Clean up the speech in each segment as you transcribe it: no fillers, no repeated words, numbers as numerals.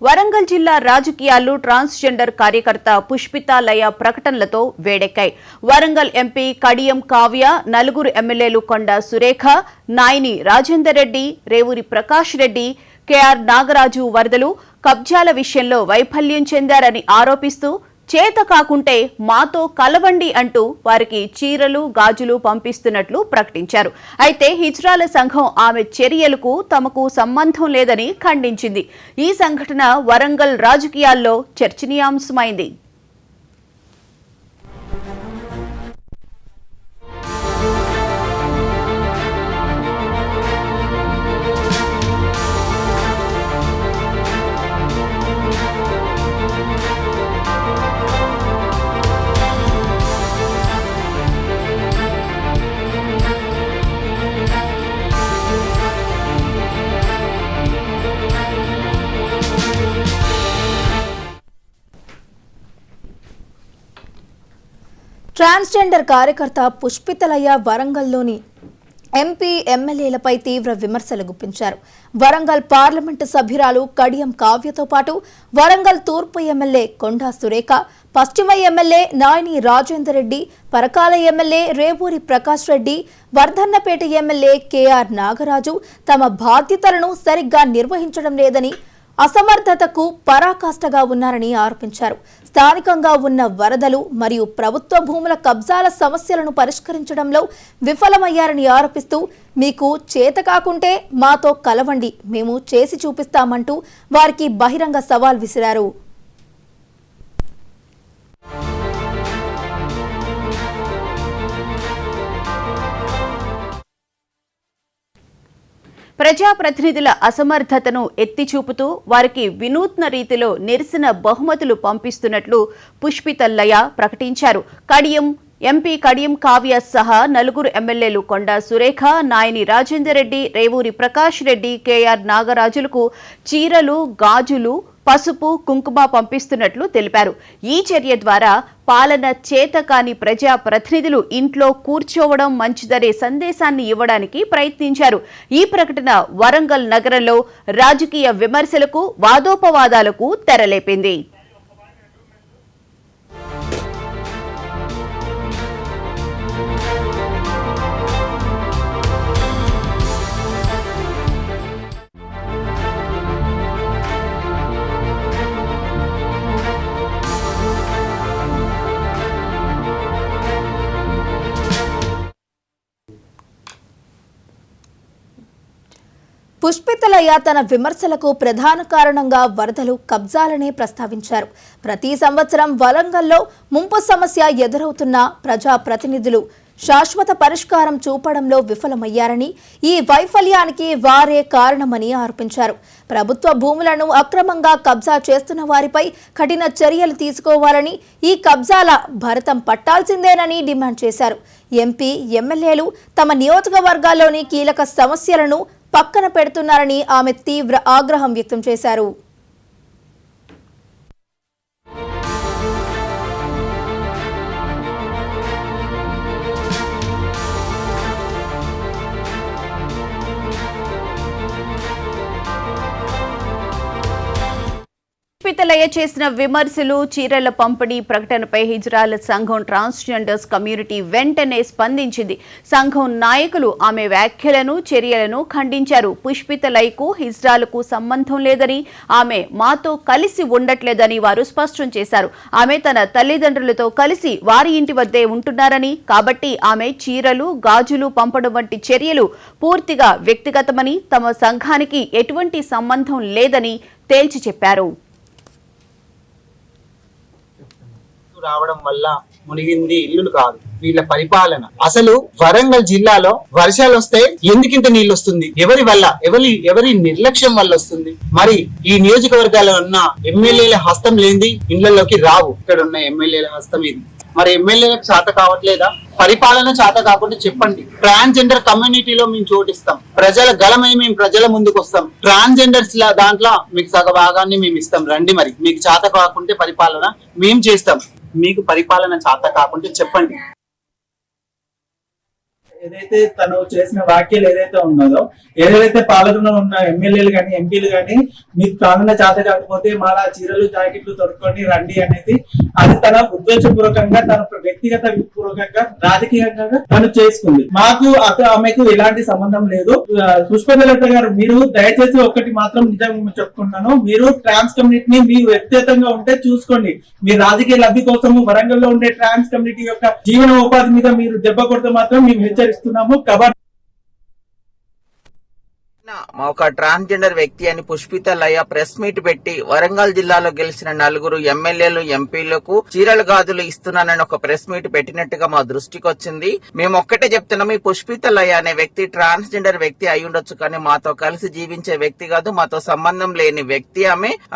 వరంగల్ జిల్లా రాజకీయాలు ట్రాన్స్జెండర్ కార్యకర్త పుష్పిత లయ ప్రకటనలతో వేడెక్కాయి. వరంగల్ ఎంపీ కడియం కావ్య, నలుగురు ఎమ్మెల్యేలు కొండ సురేఖ, నాయని రాజేందర్ రెడ్డి, రేవూరి ప్రకాష్ రెడ్డి, కేఆర్ నాగరాజు వరదలు కబ్జాల విషయంలో వైఫల్యం చెందారని ఆరోపిస్తూ చేత కాకుంటే మాతో కలవండి అంటూ వారికి చీరలు గాజులు పంపిస్తున్నట్లు ప్రకటించారు. అయితే హిజ్రాల సంఘం ఆమె చర్యలకు తమకు సంబంధం లేదని ఖండించింది. ఈ సంఘటన వరంగల్ రాజకీయాల్లో చర్చనీయాంశమైంది. ట్రాన్స్జెండర్ కార్యకర్త పుష్పితలయ్య వరంగల్లోని ఎంపీ ఎమ్మెల్యేలపై తీవ్ర విమర్శలు గుప్పించారు. వరంగల్ పార్లమెంటు సభ్యురాలు కడియం కావ్యతో పాటు వరంగల్ తూర్పు ఎమ్మెల్యే కొండా సురేఖ, పశ్చిమ MLA Nayini Rajender Reddy, Parakala MLA Revuri Prakash Reddy, Vardhannapet MLA KR Nagaraju తమ బాధ్యతలను సరిగ్గా నిర్వహించడం లేదని, అసమర్థతకు పరాకాష్ఠగా ఉన్నారని ఆరోపించారు. స్థానికంగా ఉన్న వరదలు మరియు ప్రభుత్వ భూముల కబ్జాల సమస్యలను పరిష్కరించడంలో విఫలమయ్యారని ఆరోపిస్తూ మీకు చేత కాకుంటే మాతో కలవండి, మేము చేసి చూపిస్తామంటూ వారికి బహిరంగ సవాల్ విసిరారు. ప్రజాప్రతినిధుల అసమర్థతను ఎత్తిచూపుతూ వారికి వినూత్న రీతిలో నిరసన బహుమతులు పంపిస్తున్నట్లు పుష్పిత లయ ప్రకటించారు. ఎంపీ కడియం కావ్య సహా నలుగురు ఎమ్మెల్యేలు కొండ సురేఖ, నాయని రాజేందర్ రెడ్డి, రేవూరి ప్రకాష్ రెడ్డి, కేఆర్ నాగరాజులకు చీరలు, గాజులు, పసుపు, కుంకుమ పంపిస్తున్నట్లు తెలిపారు. ఈ చర్య ద్వారా పాలన చేత కాని ప్రజా ప్రతినిధులు ఇంట్లో కూర్చోవడం మంచిదనే సందేశాన్ని ఇవ్వడానికి ప్రయత్నించారు. ఈ ప్రకటన వరంగల్ నగరంలో రాజకీయ విమర్శలకు, వాదోపవాదాలకు తెరలేపింది. పుష్పితలయ్య తన విమర్శలకు ప్రధాన కారణంగా వరదలు, కబ్జాలనే ప్రస్తావించారు. ప్రతి సంవత్సరం వరంగల్లో ముంపు సమస్య ఎదురవుతున్న ప్రజాప్రతినిధులు శాశ్వత పరిష్కారం చూపడంలో విఫలమయ్యారని, ఈ వైఫల్యానికి వారే కారణమని ఆరోపించారు. ప్రభుత్వ భూములను అక్రమంగా కబ్జా చేస్తున్న వారిపై కఠిన చర్యలు తీసుకోవాలని, ఈ కబ్జాల భరతం పట్టాల్సిందేనని డిమాండ్ చేశారు. ఎంపీ, ఎమ్మెల్యేలు తమ నియోజకవర్గాల్లోని కీలక సమస్యలను పక్కన పెడుతున్నారని ఆమె తీవ్ర ఆగ్రహం వ్యక్తం చేశారు. పుష్పితలయ్య చేసిన విమర్శలు, చీరల పంపిణీ ప్రకటనపై హిజ్రాల సంఘం ట్రాన్స్జెండర్స్ కమ్యూనిటీ వెంటనే స్పందించింది. సంఘం నాయకులు ఆమె వ్యాఖ్యలను, చర్యలను ఖండించారు. పుష్పితలయ్యకు హిజ్రాలకు సంబంధం లేదని, ఆమె మాతో కలిసి ఉండట్లేదని వారు స్పష్టం చేశారు. ఆమె తన తల్లిదండ్రులతో కలిసి వారి ఇంటి వద్దే ఉంటున్నారని, కాబట్టి ఆమె చీరలు, గాజులు పంపడం వంటి చర్యలు పూర్తిగా వ్యక్తిగతమని, తమ సంఘానికి ఎటువంటి సంబంధం లేదని తేల్చి చెప్పారు. రావడం వల్ల మునిగింది ఇల్లులు కాదు, వీళ్ళ పరిపాలన. అసలు వరంగల్ జిల్లాలో వర్షాలు వస్తే ఎందుకింత నీళ్ళు వస్తుంది? ఎవరి వల్ల? ఎవరి నిర్లక్ష్యం వల్ల వస్తుంది? మరి ఈ నియోజకవర్గాల్లో ఉన్న ఎమ్మెల్యేల హస్తం లేనిది ఇళ్లలోకి రావు. ఇక్కడ ఉన్న ఎమ్మెల్యేల హస్తం ఇది. మరి ఎమ్మెల్యేలకు చేత కావట్లేదా? పరిపాలన చేత కాకుండా చెప్పండి. ట్రాన్స్జెండర్ కమ్యూనిటీలో మేము చోటిస్తాం, ప్రజల గలమై మేము ప్రజల ముందుకు వస్తాం. ట్రాన్స్జెండర్స్ దాంట్లో మీకు సగ భాగాన్ని మేము ఇస్తాం, రండి. మరి మీకు చేత కాకుంటే పరిపాలన మేము చేస్తాం. మీకు పరిపాలన చేత కాకుంటే చెప్పండి. ఏదైతే తను చేసిన వ్యాఖ్యలు ఏదైతే ఉన్నదో, ఏదైతే పాలకులు ఉన్న ఎమ్మెల్యేలు కానీ ఎంపీలు కానీ మీకు పాలన చేత కాకపోతే మాలా చీరలు జాకెట్లు తొడుక్కొని రండి అనేది అది తన ఉద్దేశపూర్వకంగా తన వ్యక్తిగత పూర్వకంగా రాజకీయంగా తను చేసుకుంది. మాకు ఆమెకు ఎలాంటి సంబంధం లేదు. పుష్పలత గారు, మీరు దయచేసి ఒక్కటి మాత్రం నిజం చెప్పుకుంటున్నాను, మీరు ట్రాన్స్ కమ్యూనిటీని మీ వ్యక్తిగతంగా ఉంటే చూసుకోండి. మీ రాజకీయ లబ్ధి కోసము వరంగల్లో ఉండే ట్రాన్స్ కమ్యూనిటీ యొక్క జీవన ఉపాధి మీద మీరు దెబ్బ కొడితే మాత్రం మేము హెచ్చరిస్తున్నాము. ఒక ట్రాన్స్జెండర్ వ్యక్తి అని పుష్పిత లయ ప్రెస్ మీట్ పెట్టి వరంగల్ జిల్లాలో గెలిచిన 4 ఎమ్మెల్యేలు ఎంపీలకు చీరలు గాజులు ఇస్తున్నానని ఒక ప్రెస్ మీట్ పెట్టినట్టుగా మా దృష్టికి వచ్చింది. మేము ఒక్కటే చెప్తున్నాం, ఈ పుష్పిత లయ అనే వ్యక్తి ట్రాన్స్జెండర్ వ్యక్తి అయి ఉండొచ్చు, కానీ మాతో కలిసి జీవించే వ్యక్తి కాదు, మాతో సంబంధం లేని వ్యక్తి.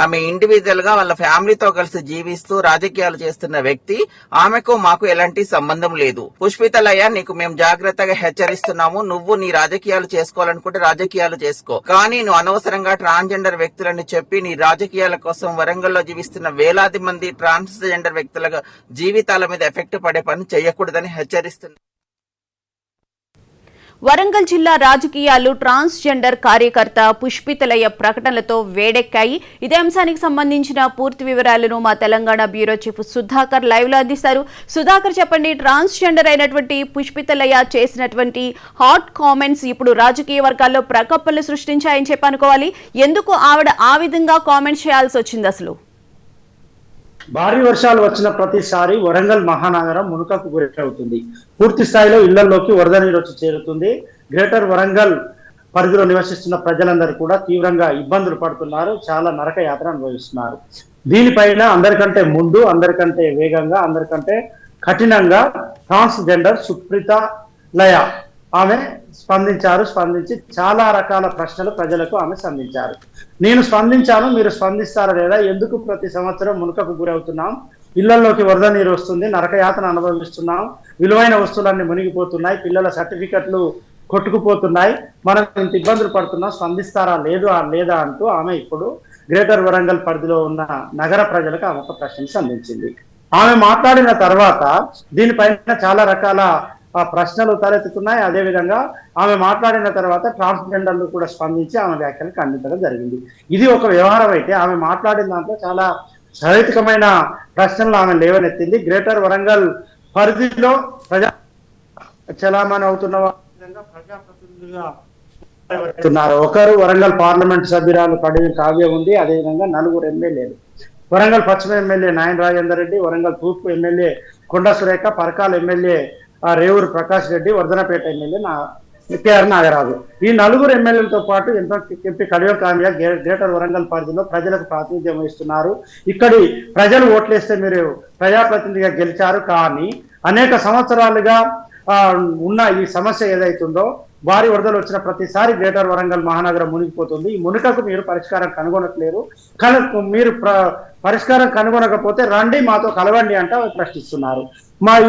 ఆమె ఇండివిజువల్ గా వాళ్ళ ఫ్యామిలీతో కలిసి జీవిస్తూ రాజకీయాలు చేస్తున్న వ్యక్తి. ఆమెకు మాకు ఎలాంటి సంబంధం లేదు. పుష్పిత లయ, నీకు మేము జాగ్రత్తగా హెచ్చరిస్తున్నాము, నువ్వు నీ రాజకీయాలు చేసుకోవాలనుకుంటే రాజకీయాలు చేసుకో, కానీ నువ్వు అనవసరంగా ట్రాన్స్జెండర్ వ్యక్తులని చెప్పి నీ రాజకీయాల కోసం వరంగల్లో జీవిస్తున్న వేలాది మంది ట్రాన్స్జెండర్ వ్యక్తుల జీవితాల మీద ఎఫెక్ట్ పడే పని చేయకూడదని హెచ్చరిస్తుంది. వరంగల్ జిల్లా రాజకీయాలు ట్రాన్స్జెండర్ కార్యకర్త పుష్పితలయ ప్రకటనలతో వేడెక్కాయి. ఇదే అంశానికి సంబంధించిన పూర్తి వివరాలను మా Telangana bureau chief Sudhakar live లో అందిస్తారు. సుధాకర్, చెప్పండి, ట్రాన్స్జెండర్ అయినటువంటి పుష్పితలయ చేసినటువంటి హాట్ కామెంట్స్ ఇప్పుడు రాజకీయ వర్గాల్లో ప్రకంపనలు సృష్టించాయని చెప్పి అనుకోవాలి. ఎందుకు ఆవిడ ఆ విధంగా కామెంట్స్ చేయాల్సి వచ్చింది? అసలు భారీ వర్షాలు వచ్చిన ప్రతిసారి వరంగల్ మహానగరం మునుకకు గురవుతుంది. పూర్తి స్థాయిలో ఇళ్లలోకి వరద నీరు వచ్చి చేరుతుంది. గ్రేటర్ వరంగల్ పరిధిలో నివసిస్తున్న ప్రజలందరూ కూడా తీవ్రంగా ఇబ్బందులు పడుతున్నారు, చాలా నరక యాత్ర అనుభవిస్తున్నారు. దీనిపైన అందరికంటే ముందు, అందరికంటే వేగంగా, అందరికంటే కఠినంగా ట్రాన్స్జెండర్ సుప్రీత లయ ఆమె స్పందించి చాలా రకాల ప్రశ్నలు ప్రజలకు ఆమె సంధించారు. నేను స్పందించాను, మీరు స్పందిస్తారా లేదా? ఎందుకు ప్రతి సంవత్సరం మునుకకు గురవుతున్నాం? ఇళ్లలోకి వరద నీరు వస్తుంది, నరకయాతన అనుభవిస్తున్నాం, విలువైన వస్తువులన్నీ మునిగిపోతున్నాయి, పిల్లల సర్టిఫికెట్లు కొట్టుకుపోతున్నాయి, మనం ఇంత ఇబ్బందులు పడుతున్నాం, స్పందిస్తారా లేదా అంటూ ఆమె ఇప్పుడు గ్రేటర్ వరంగల్ పరిధిలో ఉన్న నగర ప్రజలకు ఆమె ఒక ప్రశ్న సంధించింది. ఆమె మాట్లాడిన తర్వాత దీనిపైన చాలా రకాల ప్రశ్నలు తలెత్తుతున్నాయి. అదేవిధంగా ఆమె మాట్లాడిన తర్వాత ట్రాన్స్జెండర్లు కూడా స్పందించి ఆమె వ్యాఖ్యలు ఖండించడం జరిగింది. ఇది ఒక వ్యవహారం అయితే, ఆమె మాట్లాడిన దాంట్లో చాలా సహేతుకమైన ప్రశ్నలు ఆమె లేవనెత్తింది. గ్రేటర్ వరంగల్ పరిధిలో ప్రజా చలామణి అవుతున్న విధంగా ప్రజాప్రతినిధులుగా ఒకరు వరంగల్ పార్లమెంట్ సభ్యురాలు కడియం కావ్య ఉంది. అదేవిధంగా 4 ఎమ్మెల్యేలు, వరంగల్ పశ్చిమ ఎమ్మెల్యే నాయన రాజేందర్ రెడ్డి, వరంగల్ తూర్పు MLA Konda Surekha, Parakala MLA Revuru Prakash Reddy, Vardhanapet MLA KR Nagaraju. ఈ 4 ఎమ్మెల్యేలతో పాటు ఎంపీ కడియం కావ్య గ్రేటర్ వరంగల్ పరిధిలో ప్రజలకు ప్రాతినిధ్యం వహిస్తున్నారు. ఇక్కడి ప్రజలు ఓట్లేస్తే మీరు ప్రజాప్రతినిధిగా గెలిచారు, కానీ అనేక సంవత్సరాలుగా ఉన్న ఈ సమస్య ఏదైతుందో, భారీ వరదలు వచ్చిన ప్రతిసారి గ్రేటర్ వరంగల్ మహానగరం మునిగిపోతుంది. ఈ మునికకు మీరు పరిష్కారం కనుగొనట్లేరు, మీరు పరిష్కారం కనుగొనకపోతే రండి మాతో కలవండి అంటే ప్రశ్నిస్తున్నారు.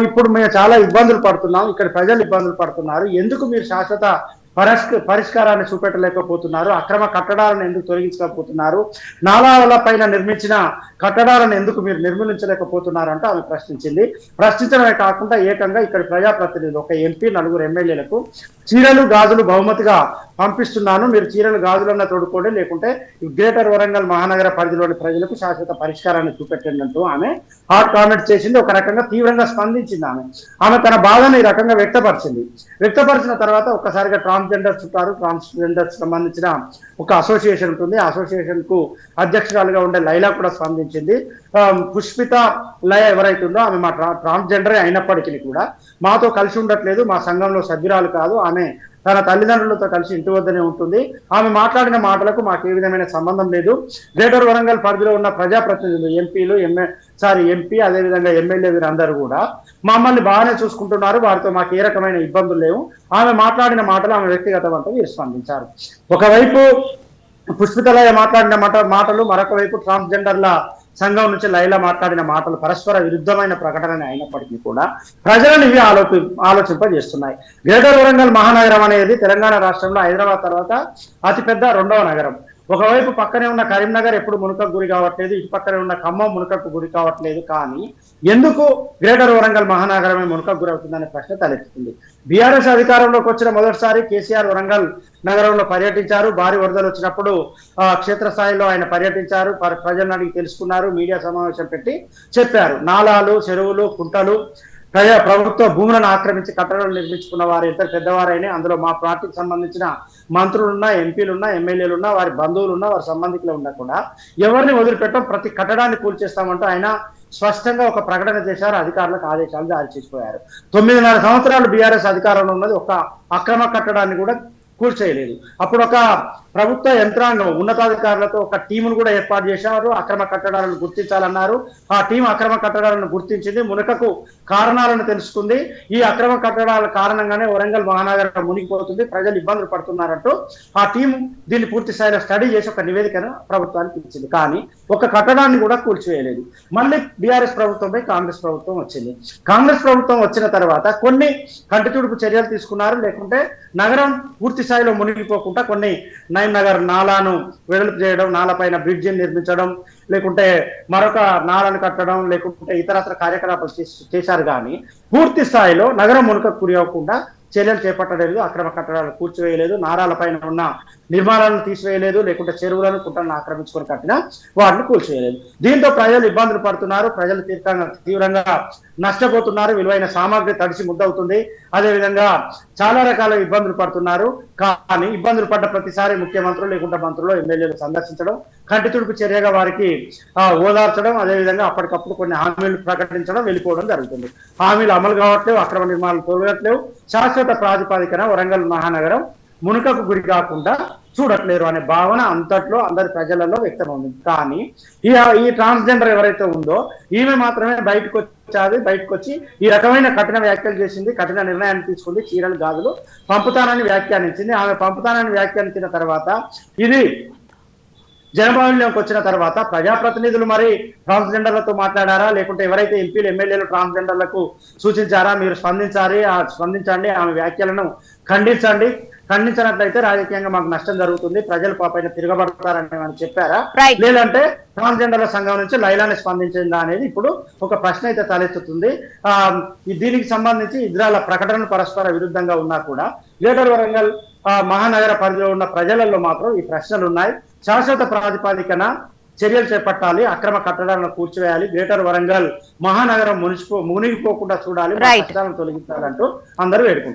ఇప్పుడు మేము చాలా ఇబ్బందులు పడుతున్నాం, ఇక్కడ ప్రజలు ఇబ్బందులు పడుతున్నారు, ఎందుకు మీరు శాశ్వత పరిష్కారాన్ని చూపెట్టలేకపోతున్నారు? అక్రమ కట్టడాలను ఎందుకు తొలగించలేకపోతున్నారు? నాలాల పైన నిర్మించిన కట్టడాలను ఎందుకు మీరు నిర్మూలించలేకపోతున్నారు అంటే ఆమె ప్రశ్నించింది. ప్రశ్నించడమే కాకుండా ఏకంగా ఇక్కడ ప్రజాప్రతినిధులు, ఒక ఎంపీ, 4 ఎమ్మెల్యేలకు చీరలు గాజులు బహుమతిగా పంపిస్తున్నాను, మీరు చీరలు గాజులన్నా తోడుకోండి, లేకుంటే గ్రేటర్ వరంగల్ మహానగర పరిధిలోని ప్రజలకు శాశ్వత పరిష్కారాన్ని చూపెట్టండి అంటూ ఆమె హాట్ కామెంట్ చేసింది. ఒక రకంగా తీవ్రంగా స్పందించింది. ఆమె తన బాధను ఈ రకంగా వ్యక్తపరిచిన తర్వాత ఒక్కసారిగా ట్రాన్స్జెండర్స్ సంబంధించిన ఒక అసోసియేషన్ ఉంటుంది, ఆ అసోసియేషన్ కు అధ్యక్షురాలుగా ఉండే లైలా కూడా స్పందించింది. పుష్పిత లయ ఎవరైతే ఉందో ఆమె మా ట్రాన్స్జెండరే అయినప్పటికీ కూడా మాతో కలిసి ఉండట్లేదు, మా సంఘంలో సభ్యురాలు కాదు, ఆమె తన తల్లిదండ్రులతో కలిసి ఇంటి వద్దనే ఉంటుంది. ఆమె మాట్లాడిన మాటలకు మాకు ఏ విధమైన సంబంధం లేదు. గ్రేటర్ వరంగల్ పరిధిలో ఉన్న ప్రజాప్రతినిధులు, ఎంపీ, అదేవిధంగా ఎమ్మెల్యే వీరందరూ కూడా మమ్మల్ని బాగానే చూసుకుంటున్నారు, వారితో మాకు ఏ రకమైన ఇబ్బందులు లేవు. ఆమె మాట్లాడిన మాటలు ఆమె వ్యక్తిగతం అంటే వీరు స్పందించారు. ఒకవైపు పుష్పితలయ మాట్లాడిన మాటలు, మరొక వైపు ట్రాన్స్జెండర్ల సంఘం నుంచి లైలా మాట్లాడిన మాటలు పరస్పర విరుద్ధమైన ప్రకటన అయినప్పటికీ కూడా ప్రజలను ఇవి ఆలోచింపజేస్తున్నాయి. గ్రేటర్ వరంగల్ మహానగరం అనేది తెలంగాణ రాష్ట్రంలో హైదరాబాద్ తర్వాత అతిపెద్ద 2వ నగరం. ఒకవైపు పక్కనే ఉన్న కరీంనగర్ ఎప్పుడు మునకకు గురి కావట్లేదు, ఇటు పక్కనే ఉన్న ఖమ్మం మునకకు గురి కావట్లేదు. కానీ ఎందుకు గ్రేటర్ వరంగల్ మహానగరమే మునకకు గురి అవుతుందనే ప్రశ్న తలెత్తుతుంది. బీఆర్ఎస్ అధికారంలోకి వచ్చిన మొదటిసారి కేసీఆర్ వరంగల్ నగరంలో పర్యటించారు. భారీ వరదలు వచ్చినప్పుడు క్షేత్రస్థాయిలో ఆయన పర్యటించారు. ప్రజలను అడిగి తెలుసుకున్నారు. మీడియా సమావేశం పెట్టి చెప్పారు. నాలాలు, చెరువులు, కుంటలు, ప్రభుత్వ భూములను ఆక్రమించి కట్టడాలు నిర్మించుకున్న వారు ఎంత పెద్దవారైనా, అందులో మా పార్టీకి సంబంధించిన మంత్రులున్నా, ఎంపీలున్నా, ఎమ్మెల్యేలున్నా, వారి బంధువులున్నా, వారి సంబంధికులు ఉన్నా కూడా ఎవరిని వదిలిపెట్టడం, ప్రతి కట్టడాన్ని కూల్చేస్తామంటూ ఆయన స్పష్టంగా ఒక ప్రకటన చేశారు. అధికారులకు ఆదేశాలు జారీ చేసిపోయారు. 9.5 సంవత్సరాలు బీఆర్ఎస్ అధికారంలో ఉన్నది ఒక అక్రమ కట్టడాన్ని కూడా కూల్చేయలేదు. అప్పుడు ఒక ప్రభుత్వ యంత్రాంగం ఉన్నతాధికారులతో ఒక టీమును కూడా ఏర్పాటు చేశారు. అక్రమ కట్టడాలను గుర్తించాలన్నారు. ఆ టీం అక్రమ కట్టడాలను గుర్తించింది, మునకకు కారణాలను తెలుసుకుంది. ఈ అక్రమ కట్టడాల కారణంగానే వరంగల్ మహానగరం మునిగిపోతుంది, ప్రజలు ఇబ్బందులు పడుతున్నారంటూ ఆ టీం దీన్ని పూర్తి స్థాయిలో స్టడీ చేసి ఒక నివేదికను ప్రభుత్వానికి ఇచ్చింది. కానీ ఒక కట్టడాన్ని కూడా కూల్చివేయలేదు. మళ్ళీ బీఆర్ఎస్ ప్రభుత్వంపై కాంగ్రెస్ ప్రభుత్వం వచ్చింది. కాంగ్రెస్ ప్రభుత్వం వచ్చిన తర్వాత కొన్ని కంటితుడుపు చర్యలు తీసుకున్నారు. లేకుంటే నగరం పూర్తి స్థాయిలో మునిగిపోకుండా కొన్ని నైన్ నగర్ నాలాను వెడల్పు చేయడం, నాలపైన బ్రిడ్జిని నిర్మించడం, లేకుంటే మరొక నాలను కట్టడం, లేకుంటే ఇతరత్ర కార్యకలాపాలు చేశారు. కానీ పూర్తి స్థాయిలో నగరం మునకకు గురి అవ్వకుండా చర్యలు చేపట్టలేదు. అక్రమ కట్టడాలను కూర్చివేయలేదు, నారాల పైన ఉన్న నిర్మాణాలను తీసివేయలేదు, లేకుంటే చెరువులను, కుంటలను ఆక్రమించుకొని కట్టిన వాటిని కూల్చివేయలేదు. దీంతో ప్రజలు ఇబ్బందులు పడుతున్నారు. ప్రజలు తీవ్రంగా నష్టపోతున్నారు. విలువైన సామాగ్రి తడిసి ముద్దవుతుంది. అదేవిధంగా చాలా రకాల ఇబ్బందులు పడుతున్నారు. కానీ ఇబ్బందులు పడ్డ ప్రతిసారి ముఖ్యమంత్రులు, లేకుంటే మంత్రులు, ఎమ్మెల్యేలు సందర్శించడం, కంటి తుడుపు చర్యగా వారికి ఓదార్చడం, అదేవిధంగా అప్పటికప్పుడు కొన్ని హామీలు ప్రకటించడం, వెళ్ళిపోవడం జరుగుతుంది. హామీలు అమలు కావట్లేవు, అక్రమ నిర్మాణాలు తొలగట్లేవు. శాశ్వత ప్రాతిపాదికన వరంగల్ మహానగరం మునకకు గురి కాకుండా చూడట్లేరు అనే భావన అంతట్లో అందరి ప్రజలలో వ్యక్తమవుతుంది. కానీ ఈ ట్రాన్స్జెండర్ ఎవరైతే ఉందో ఈమె మాత్రమే బయటకు వచ్చి ఈ రకమైన కఠిన వ్యాఖ్యలు చేసింది, కఠిన నిర్ణయాన్ని తీసుకుంది. చీరలు, గాజులు పంపుతానని వ్యాఖ్యానించింది. ఆమె పంపుతానని వ్యాఖ్యానించిన తర్వాత ఇది జనబాహుల్యంకి వచ్చిన తర్వాత ప్రజాప్రతినిధులు మరి ట్రాన్స్జెండర్లతో మాట్లాడారా, లేకుంటే ఎవరైతే ఎంపీలు, ఎమ్మెల్యేలు ట్రాన్స్జెండర్లకు సూచించారా, మీరు స్పందించండి, ఆమె వ్యాఖ్యలను ఖండించినట్లయితే రాజకీయంగా మాకు నష్టం జరుగుతుంది, ప్రజలు పాపైన తిరగబడతారని మనం చెప్పారా, లేదంటే ట్రాన్స్జెండర్ల సంఘం నుంచి లైలాని స్పందించిందా అనేది ఇప్పుడు ఒక ప్రశ్న అయితే తలెత్తుతుంది. దీనికి సంబంధించి ఇద్దరాల ప్రకటనలు పరస్పర విరుద్ధంగా ఉన్నా కూడా గ్రేటర్ వరంగల్ మహానగర పరిధిలో ఉన్న ప్రజలలో మాత్రం ఈ ప్రశ్నలు ఉన్నాయి. శాశ్వత ప్రాతిపాదికన చర్యలు చేపట్టాలి, అక్రమ కట్టడాలను కూర్చివేయాలి, గ్రేటర్ వరంగల్ మహానగరం మునిగిపోకుండా చూడాలి, కష్టాలను తొలగించాలంటూ అందరూ వేడుకుంటారు.